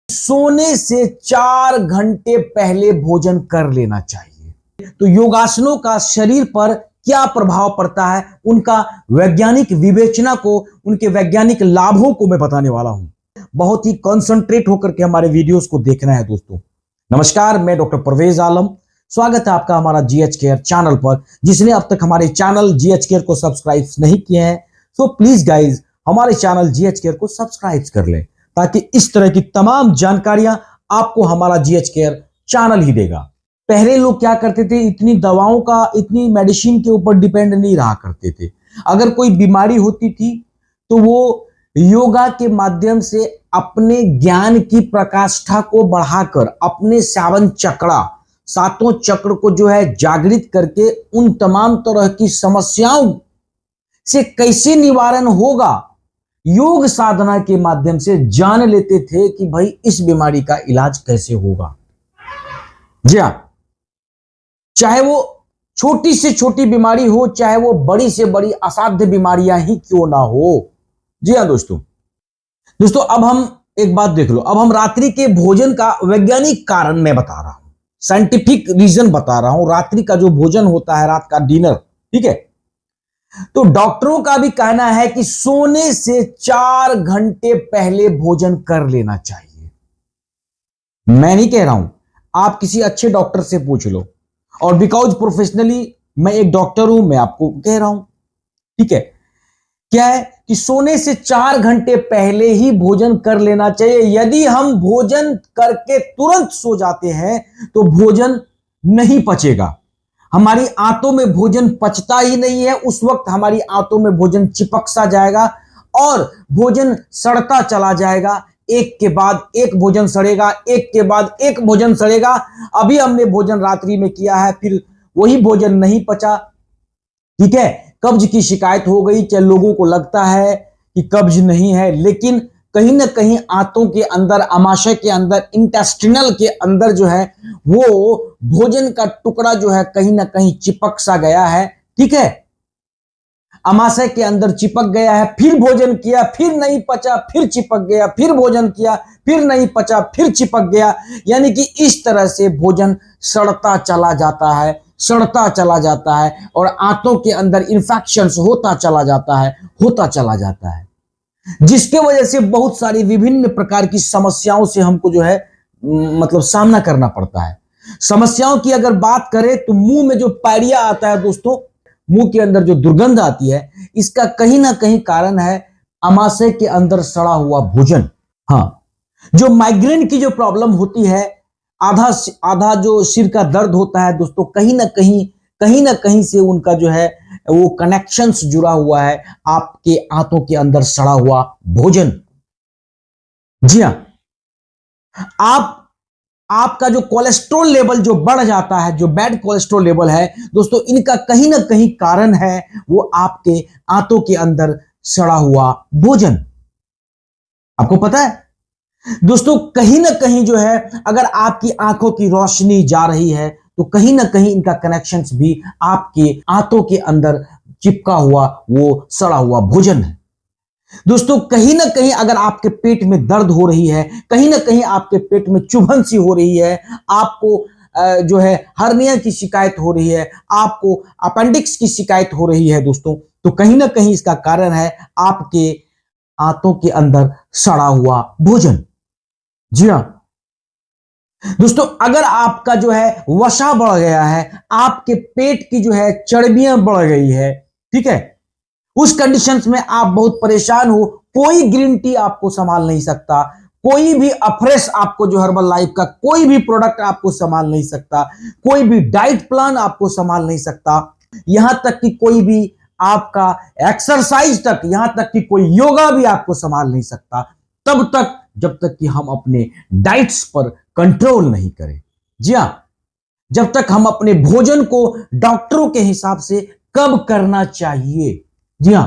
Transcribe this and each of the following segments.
सोने से 4 घंटे पहले भोजन कर लेना चाहिए। तो योगासनों का शरीर पर क्या प्रभाव पड़ता है, उनका वैज्ञानिक विवेचना को, उनके वैज्ञानिक लाभों को मैं बताने वाला हूं। बहुत ही कंसंट्रेट होकर के हमारे वीडियोस को देखना है दोस्तों। नमस्कार, मैं डॉक्टर परवेज आलम। स्वागत है आपका हमारा जीएच केयर चैनल पर। जिसने अब तक हमारे चैनल जीएच केयर को सब्सक्राइब नहीं किए हैं, सो प्लीज गाइज हमारे चैनल जीएच केयर को सब्सक्राइब कर ले, ताकि इस तरह की तमाम जानकारियां आपको हमारा जीएच केयर चैनल ही देगा। पहले लोग क्या करते थे, इतनी दवाओं का, इतनी मेडिसिन के ऊपर डिपेंड नहीं रहा करते थे। अगर कोई बीमारी होती थी तो वो योगा के माध्यम से अपने ज्ञान की प्रकाष्ठा को बढ़ाकर अपने सातों चक्र को जो है जागृत करके उन तमाम तरह की समस्याओं से कैसे निवारण होगा, योग साधना के माध्यम से जान लेते थे कि भाई इस बीमारी का इलाज कैसे होगा। जी हां, चाहे वो छोटी से छोटी बीमारी हो, चाहे वो बड़ी से बड़ी असाध्य बीमारियां ही क्यों ना हो। जी हां दोस्तों अब हम एक बात देख लो। अब हम रात्रि के भोजन का वैज्ञानिक कारण मैं बता रहा हूं, साइंटिफिक रीजन बता रहा हूं। रात्रि का जो भोजन होता है, रात का डिनर, ठीक है, तो डॉक्टरों का भी कहना है कि सोने से 4 घंटे पहले भोजन कर लेना चाहिए। मैं नहीं कह रहा हूं, आप किसी अच्छे डॉक्टर से पूछ लो। और बिकॉज प्रोफेशनली मैं एक डॉक्टर हूं, मैं आपको कह रहा हूं, ठीक है। क्या है कि सोने से 4 घंटे पहले ही भोजन कर लेना चाहिए। यदि हम भोजन करके तुरंत सो जाते हैं तो भोजन नहीं पचेगा, हमारी आंतों में भोजन पचता ही नहीं है। उस वक्त हमारी आंतों में भोजन चिपक सा जाएगा और भोजन सड़ता चला जाएगा। एक के बाद एक भोजन सड़ेगा, एक के बाद एक भोजन सड़ेगा। अभी हमने भोजन रात्रि में किया है, फिर वही भोजन नहीं पचा, ठीक है, कब्ज की शिकायत हो गई। चाहे लोगों को लगता है कि कब्ज नहीं है, लेकिन कहीं ना कहीं आंतों के अंदर, आमाशय के अंदर, इंटेस्टिनल के अंदर जो है वो भोजन का टुकड़ा जो है कहीं ना कहीं चिपक सा गया है, ठीक है, आमाशय के अंदर चिपक गया है। फिर भोजन किया, फिर नहीं पचा, फिर चिपक गया, फिर भोजन किया, फिर नहीं पचा, फिर चिपक गया। यानी कि इस तरह से भोजन सड़ता चला जाता है, सड़ता चला जाता है और आंतों के अंदर इंफेक्शंस होता चला जाता है, होता चला जाता है, जिसके वजह से बहुत सारी विभिन्न प्रकार की समस्याओं से हमको जो है मतलब सामना करना पड़ता है। समस्याओं की अगर बात करें तो मुंह में जो पायरिया आता है दोस्तों, मुंह के अंदर जो दुर्गंध आती है, इसका कहीं ना कहीं कारण है आमाशय के अंदर सड़ा हुआ भोजन। हाँ, जो माइग्रेन की जो प्रॉब्लम होती है, आधा आधा जो सिर का दर्द होता है दोस्तों, कहीं ना कहीं से उनका जो है वो कनेक्शंस जुड़ा हुआ है आपके आंतों के अंदर सड़ा हुआ भोजन। जी हां, आपका जो कोलेस्ट्रॉल लेवल जो बढ़ जाता है, जो बैड कोलेस्ट्रॉल लेवल है दोस्तों, इनका कहीं ना कहीं कारण है वो आपके आंतों के अंदर सड़ा हुआ भोजन। आपको पता है दोस्तों, कहीं ना कहीं जो है अगर आपकी आंखों की रोशनी जा रही है तो कहीं ना कहीं इनका कनेक्शंस भी आपके आंतों के अंदर चिपका हुआ वो सड़ा हुआ भोजन है। दोस्तों कहीं ना कहीं अगर आपके पेट में दर्द हो रही है, कहीं ना कहीं आपके पेट में चुभन सी हो रही है, आपको जो है हर्निया की शिकायत हो रही है, आपको अपेंडिक्स की शिकायत हो रही है दोस्तों, तो कहीं ना कहीं इसका कारण है आपके आंतों के अंदर सड़ा हुआ भोजन। जी हां दोस्तों, अगर आपका जो है वसा बढ़ गया है, आपके पेट की जो है चर्बियां बढ़ गई है, ठीक है, उस कंडीशंस में आप बहुत परेशान हो, कोई ग्रीन टी आपको संभाल नहीं सकता, कोई भी अफ्रेश आपको जो हर्बल लाइफ का कोई भी प्रोडक्ट आपको संभाल नहीं सकता, कोई भी डाइट प्लान आपको संभाल नहीं सकता, यहां तक कि कोई भी आपका एक्सरसाइज तक, यहां तक कि कोई योगा भी आपको संभाल नहीं सकता, तब तक जब तक कि हम अपने डाइट्स पर कंट्रोल नहीं करें। जी हां, जब तक हम अपने भोजन को डॉक्टरों के हिसाब से कब करना चाहिए, जी हां,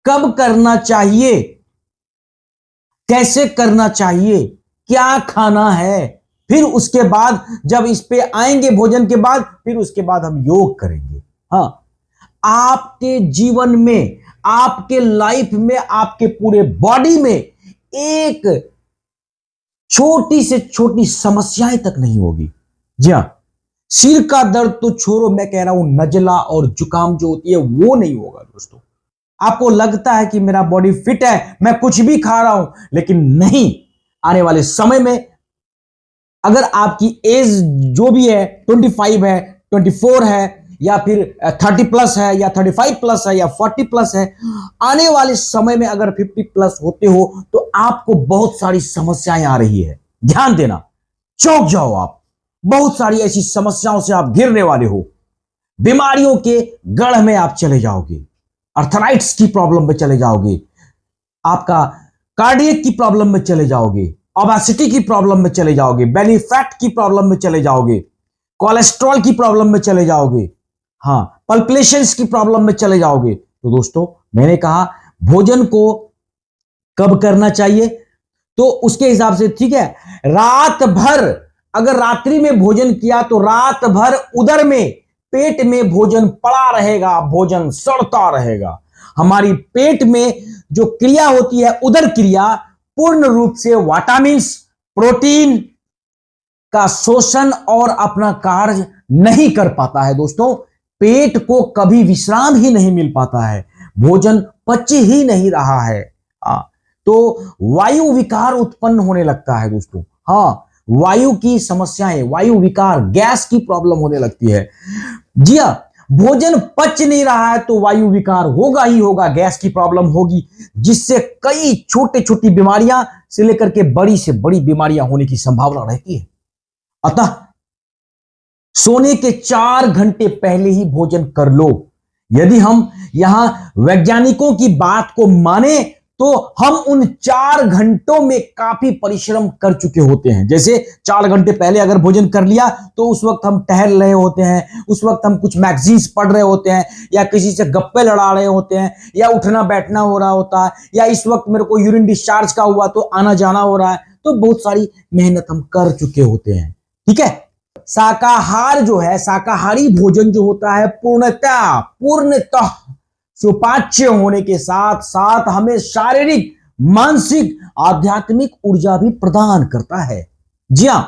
कब करना चाहिए, कैसे करना चाहिए, क्या खाना है, फिर उसके बाद जब इस पे आएंगे भोजन के बाद, फिर उसके बाद हम योग करेंगे। हाँ, आपके जीवन में, आपके लाइफ में, आपके पूरे बॉडी में एक छोटी से छोटी समस्याएं तक नहीं होगी। जी हां, सिर का दर्द तो छोड़ो, मैं कह रहा हूं नजला और जुकाम जो होती है वो नहीं होगा दोस्तों। आपको लगता है कि मेरा बॉडी फिट है, मैं कुछ भी खा रहा हूं, लेकिन नहीं, आने वाले समय में अगर आपकी एज जो भी है 25 है, 24 है, या फिर 30 प्लस है, या 35 प्लस है, या 40 प्लस है, आने वाले समय में अगर 50 प्लस होते हो तो आपको बहुत सारी समस्याएं आ रही है। ध्यान देना, चौंक जाओ आप, बहुत सारी ऐसी समस्याओं से आप घिरने वाले हो। बीमारियों के गढ़ में आप चले जाओगे, अर्थराइट्स की प्रॉब्लम में चले जाओगे, आपका कार्डियक की प्रॉब्लम में चले जाओगे, ओबेसिटी की प्रॉब्लम में चले जाओगे, बेली फैट की प्रॉब्लम में चले जाओगे, कोलेस्ट्रॉल की प्रॉब्लम में चले जाओगे, हाँ, पल्पिलेशंस की प्रॉब्लम में चले जाओगे। तो दोस्तों, मैंने कहा भोजन को कब करना चाहिए, तो उसके हिसाब से, ठीक है, रात भर, अगर रात्रि में भोजन किया तो रात भर उदर में, पेट में भोजन पड़ा रहेगा, भोजन सड़ता रहेगा। हमारी पेट में जो क्रिया होती है, उदर क्रिया, पूर्ण रूप से विटामिन्स, प्रोटीन का शोषण और अपना कार्य नहीं कर पाता है। दोस्तों, पेट को कभी विश्राम ही नहीं मिल पाता है, भोजन पच ही नहीं रहा है, तो वायु विकार उत्पन्न होने लगता है दोस्तों। हाँ, वायु की समस्याएं, वायु विकार, गैस की प्रॉब्लम होने लगती है। जी हाँ, भोजन पच नहीं रहा है तो वायु विकार होगा ही होगा, गैस की प्रॉब्लम होगी, जिससे कई छोटे छोटी बीमारियां से लेकर के बड़ी से बड़ी बीमारियां होने की संभावना रहती है। अतः सोने के 4 घंटे पहले ही भोजन कर लो। यदि हम यहां वैज्ञानिकों की बात को माने तो हम उन 4 घंटों में काफी परिश्रम कर चुके होते हैं। जैसे 4 घंटे पहले अगर भोजन कर लिया तो उस वक्त हम टहल रहे होते हैं, उस वक्त हम कुछ मैगजीन्स पढ़ रहे होते हैं, या किसी से गप्पे लड़ा रहे होते हैं, या उठना बैठना हो रहा होता है, या इस वक्त मेरे को यूरिन डिस्चार्ज का हुआ तो आना जाना हो रहा है। तो बहुत सारी मेहनत हम कर चुके होते हैं, ठीक है। शाकाहार जो है, शाकाहारी भोजन जो होता है, पूर्णतः सुपाच्य होने के साथ साथ हमें शारीरिक, मानसिक, आध्यात्मिक ऊर्जा भी प्रदान करता है। जी हां,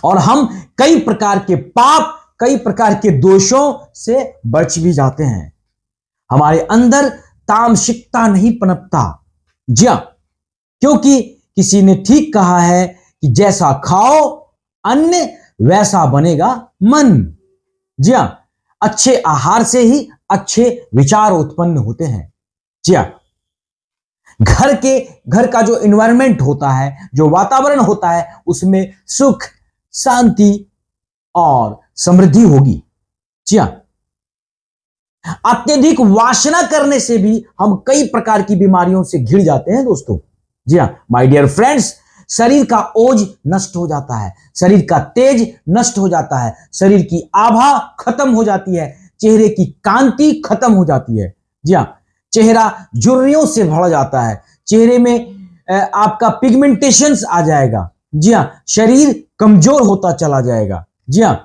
और हम कई प्रकार के पाप, कई प्रकार के दोषों से बच भी जाते हैं। हमारे अंदर तामसिकता नहीं पनपता। जी हां, क्योंकि किसी ने ठीक कहा है कि जैसा खाओ अन्न वैसा बनेगा मन। जी हां, अच्छे आहार से ही अच्छे विचार उत्पन्न होते हैं। जी हां, घर का जो एनवायरनमेंट होता है, जो वातावरण होता है, उसमें सुख, शांति और समृद्धि होगी। जी हां, अत्यधिक वासना करने से भी हम कई प्रकार की बीमारियों से घिर जाते हैं दोस्तों। जी हां माय डियर फ्रेंड्स, शरीर का ओज नष्ट हो जाता है, शरीर का तेज नष्ट हो जाता है, शरीर की आभा खत्म हो जाती है, चेहरे की कांति खत्म हो जाती है। जी हाँ, चेहरा झुर्रियों से भर जाता है, चेहरे में आपका पिगमेंटेशंस आ जाएगा। जी हाँ, शरीर कमजोर होता चला जाएगा। जी हाँ,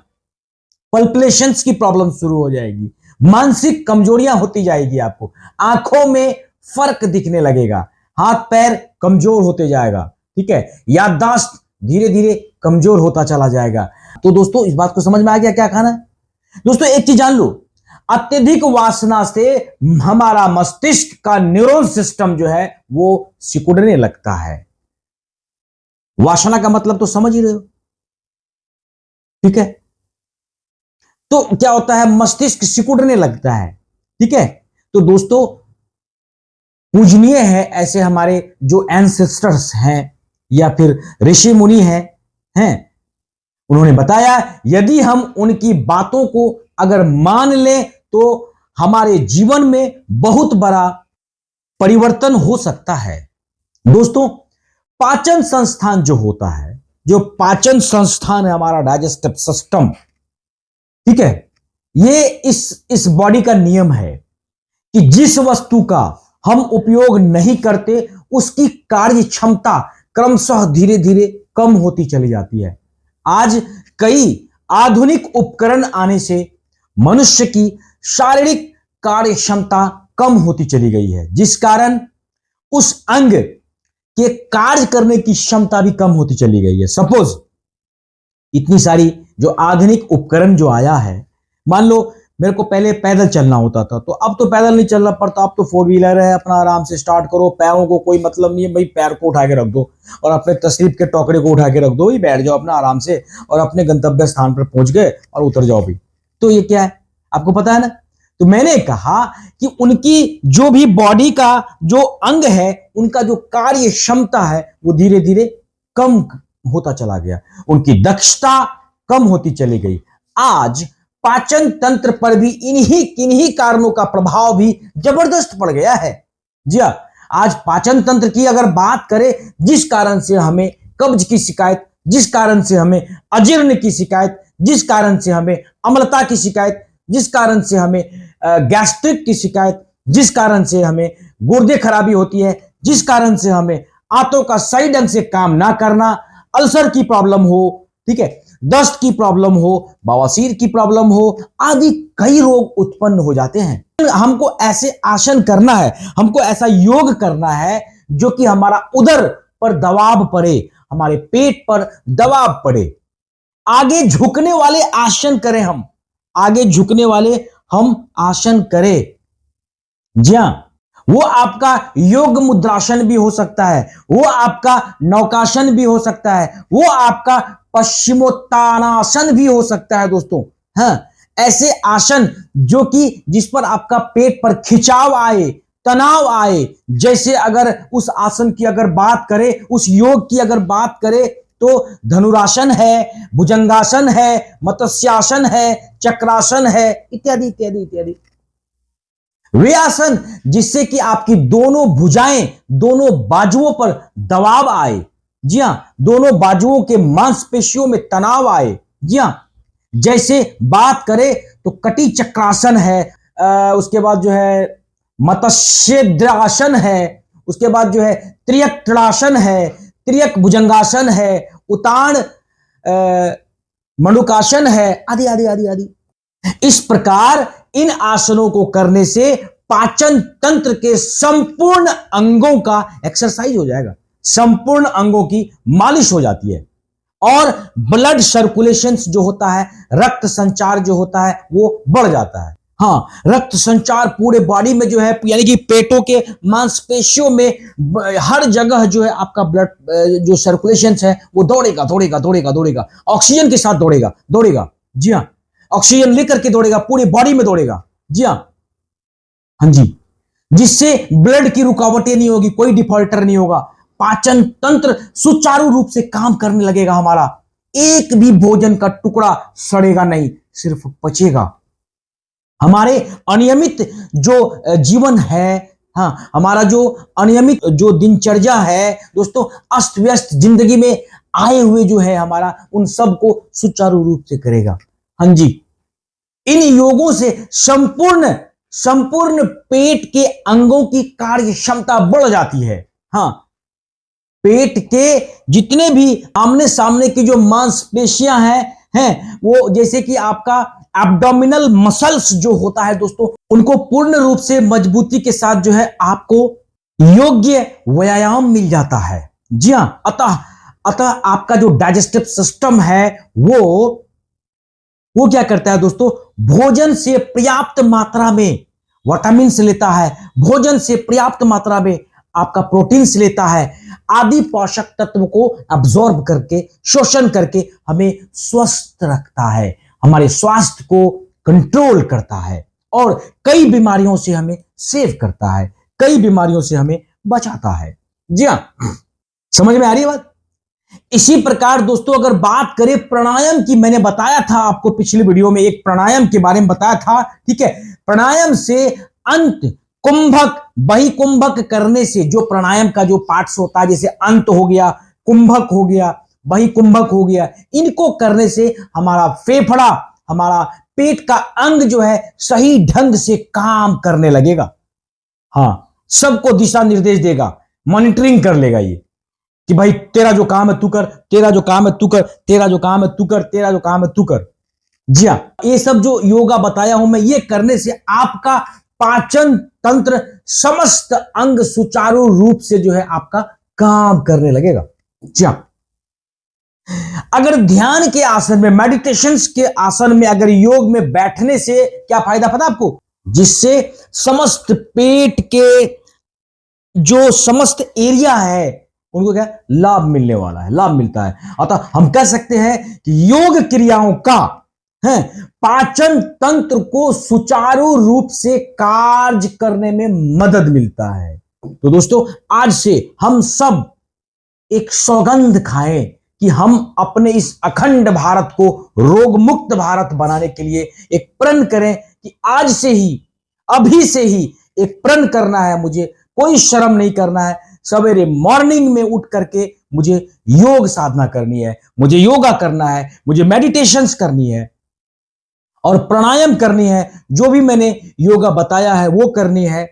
पल्पिलेशंस की प्रॉब्लम शुरू हो जाएगी, मानसिक कमजोरियां होती जाएगी, आपको आंखों में फर्क दिखने लगेगा, हाथ पैर कमजोर होते जाएगा, ठीक है, याददाश्त धीरे धीरे कमजोर होता चला जाएगा। तो दोस्तों, इस बात को समझ में आ गया क्या खाना है? दोस्तों, एक चीज जान लो, अत्यधिक वासना से हमारा मस्तिष्क का न्यूरल सिस्टम जो है वो सिकुड़ने लगता है। वासना का मतलब तो समझ ही रहे हो, ठीक है। तो क्या होता है, मस्तिष्क सिकुड़ने लगता है, ठीक है। तो दोस्तों, पूजनीय है ऐसे हमारे जो एंसेस्टर्स हैं या फिर ऋषि मुनि हैं, उन्होंने बताया यदि हम उनकी बातों को अगर मान लें तो हमारे जीवन में बहुत बड़ा परिवर्तन हो सकता है। दोस्तों, पाचन संस्थान जो होता है, जो पाचन संस्थान है हमारा डाइजेस्टिव सिस्टम, ठीक है, ये इस बॉडी का नियम है कि जिस वस्तु का हम उपयोग नहीं करते उसकी कार्य क्षमता क्रमशः धीरे धीरे कम होती चली जाती है। आज कई आधुनिक उपकरण आने से मनुष्य की शारीरिक कार्य क्षमता कम होती चली गई है, जिस कारण उस अंग के कार्य करने की क्षमता भी कम होती चली गई है। सपोज इतनी सारी जो आधुनिक उपकरण जो आया है, मान लो मेरे को पहले पैदल चलना होता था, तो अब तो पैदल नहीं चलना पड़ता, अब तो फोर व्हीलर है, अपना आराम से स्टार्ट करो, पैरों को कोई मतलब नहीं है भाई, पैर को उठा के रख दो और अपने तसरीफ के टोकरे को उठा के रख दो, ही बैठ जाओ अपना आराम से और अपने गंतव्य स्थान पर पहुंच गए और उतर जाओ भी। तो ये क्या है आपको पता है ना। तो मैंने कहा कि उनकी जो भी बॉडी का जो अंग है, उनका जो कार्य क्षमता है वो धीरे धीरे कम होता चला गया, उनकी दक्षता कम होती चली गई। आज पाचन तंत्र पर भी किन्हीं कारणों का प्रभाव भी जबरदस्त पड़ गया है। जी हाँ, आज पाचन तंत्र की अगर बात करें, जिस कारण से हमें कब्ज की शिकायत, जिस कारण से हमें अजीर्ण की शिकायत, जिस कारण से हमें अम्लता की शिकायत, जिस कारण से हमें गैस्ट्रिक की शिकायत, जिस कारण से हमें गुर्दे खराबी होती है, जिस कारण से हमें आंतों का सही ढंग से काम ना करना, अल्सर की प्रॉब्लम हो, ठीक है, दस्त की प्रॉब्लम हो, बवासीर की प्रॉब्लम हो, आदि कई रोग उत्पन्न हो जाते हैं। हमको ऐसे आसन करना है, हमको ऐसा योग करना है जो कि हमारा उदर पर दबाव पड़े, हमारे पेट पर दबाव पड़े, आगे झुकने वाले आसन करें, हम आगे झुकने वाले हम आसन करें। जी हां, वो आपका योग मुद्रासन भी हो सकता है, वो आपका नौकासन भी हो सकता है, वो आपका पश्चिमोत्तानासन भी हो सकता है दोस्तों। हाँ, ऐसे आसन जो कि जिस पर आपका पेट पर खिंचाव आए, तनाव आए, जैसे अगर उस आसन की अगर बात करें, उस योग की अगर बात करें, तो धनुरासन है, भुजंगासन है, मत्स्यासन है, चक्रासन है, इत्यादि इत्यादि इत्यादि। वे आसन जिससे कि आपकी दोनों भुजाएं, दोनों बाजुओं पर दबाव आए। जी हां, दोनों बाजुओं के मांसपेशियों में तनाव आए। जी हां, जैसे बात करें तो कटी चक्रासन है, उसके बाद जो है मत्स्यद्रासन है, उसके बाद जो है त्रियक त्रिणासन है, त्रियक भुजंगासन है, उतान मंडूकासन है, आदि आदि आदि आदि। इस प्रकार इन आसनों को करने से पाचन तंत्र के संपूर्ण अंगों का एक्सरसाइज हो जाएगा, संपूर्ण अंगों की मालिश हो जाती है और ब्लड सर्कुलेशन जो होता है, रक्त संचार जो होता है वो बढ़ जाता है। हाँ, रक्त संचार पूरे बॉडी में जो है, यानी कि पेटों के मांसपेशियों में हर जगह जो है आपका ब्लड जो सर्कुलेशन है वो दौड़ेगा दौड़ेगा दौड़ेगा दौड़ेगा, ऑक्सीजन के साथ दौड़ेगा दौड़ेगा। जी हाँ, ऑक्सीजन लेकर के दौड़ेगा, पूरी बॉडी में दौड़ेगा। जी हाँ, हाँ जी, जिससे ब्लड की रुकावटें नहीं होगी, कोई डिफॉल्टर नहीं होगा, पाचन तंत्र सुचारू रूप से काम करने लगेगा हमारा, एक भी भोजन का टुकड़ा सड़ेगा नहीं, सिर्फ पचेगा। हमारे अनियमित जो जीवन है, हाँ, हमारा जो अनियमित जो दिनचर्या है दोस्तों, अस्त व्यस्त जिंदगी में आए हुए जो है हमारा, उन सब को सुचारू रूप से करेगा। हाँ जी, इन योगों से संपूर्ण पेट के अंगों की कार्य क्षमता बढ़ जाती है। हाँ, पेट के जितने भी आमने सामने की जो मांसपेशियां हैं वो, जैसे कि आपका एब्डोमिनल मसल्स जो होता है दोस्तों, उनको पूर्ण रूप से मजबूती के साथ जो है आपको योग्य व्यायाम मिल जाता है। जी हां, अतः आपका जो डाइजेस्टिव सिस्टम है वो क्या करता है दोस्तों, भोजन से पर्याप्त मात्रा में विटामिन लेता है, भोजन से पर्याप्त मात्रा में आपका प्रोटीन लेता है, आदि पोषक तत्व को अब्सॉर्ब करके, शोषण करके हमें स्वस्थ रखता है, हमारे स्वास्थ्य को कंट्रोल करता है और कई बीमारियों से हमें सेव करता है, कई बीमारियों से हमें बचाता है। जी हां, समझ में आ रही है बात। इसी प्रकार दोस्तों अगर बात करें प्राणायाम की, मैंने बताया था आपको पिछली वीडियो में एक प्राणायाम के बारे में बताया था, ठीक है। प्राणायाम से अंत कुंभक बहिकुंभक करने से, जो प्राणायाम का जो पार्ट्स होता है, जैसे अंत हो गया, कुंभक हो गया, बहिकुंभक हो गया, इनको करने से हमारा फेफड़ा, हमारा पेट का अंग जो है सही ढंग से काम करने लगेगा। हाँ, सबको दिशा निर्देश देगा, मॉनिटरिंग कर लेगा ये कि भाई तेरा जो काम है तू कर, तेरा जो काम है तू कर, तेरा जो काम है तू कर, तेरा जो काम है तू कर। जी हाँ, ये सब जो योगा बताया हूं मैं, ये करने से आपका पाचन तंत्र समस्त अंग सुचारू रूप से जो है आपका काम करने लगेगा। जी हाँ, अगर ध्यान के आसन में, मेडिटेशंस के आसन में, अगर योग में बैठने से क्या फायदा पता आपको? जिससे समस्त पेट के जो समस्त एरिया है उनको क्या लाभ मिलने वाला है, लाभ मिलता है। अतः हम कह सकते हैं कि योग क्रियाओं का है पाचन तंत्र को सुचारू रूप से कार्य करने में मदद मिलता है। तो दोस्तों, आज से हम सब एक सौगंध खाएं कि हम अपने इस अखंड भारत को रोग मुक्त भारत बनाने के लिए एक प्रण करें कि आज से ही, अभी से ही एक प्रण करना है, मुझे कोई शर्म नहीं करना है। सवेरे मॉर्निंग में उठ करके मुझे योग साधना करनी है, मुझे योगा करना है, मुझे मेडिटेशंस करनी है और प्राणायाम करनी है। जो भी मैंने योगा बताया है वो करनी है।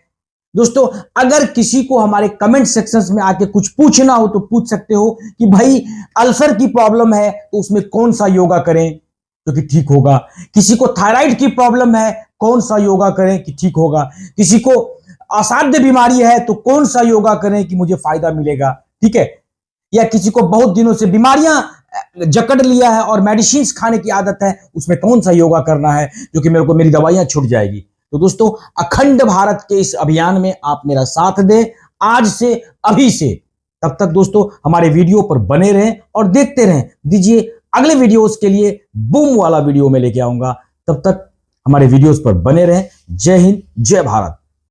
दोस्तों, अगर किसी को हमारे कमेंट सेक्शंस में आके कुछ पूछना हो तो पूछ सकते हो कि भाई अल्सर की प्रॉब्लम है तो उसमें कौन सा योगा करें तो कि ठीक होगा, किसी को थायराइड की प्रॉब्लम है कौन सा योगा करें कि ठीक होगा, किसी को असाध्य बीमारी है तो कौन सा योगा करें कि मुझे फायदा मिलेगा, ठीक है, या किसी को बहुत दिनों से बीमारियां जकड़ लिया है और मेडिसिन खाने की आदत है, उसमें कौन सा योगा करना है जो कि मेरे को मेरी दवाइयां छूट जाएगी। तो दोस्तों, अखंड भारत के इस अभियान में आप मेरा साथ दें आज से, अभी से। तब तक दोस्तों हमारे वीडियो पर बने रहें और देखते रहें। दीजिए अगले वीडियोस के लिए बूम वाला वीडियो में लेके आऊंगा। तब तक हमारे वीडियोस पर बने रहें। जय हिंद, जय भारत।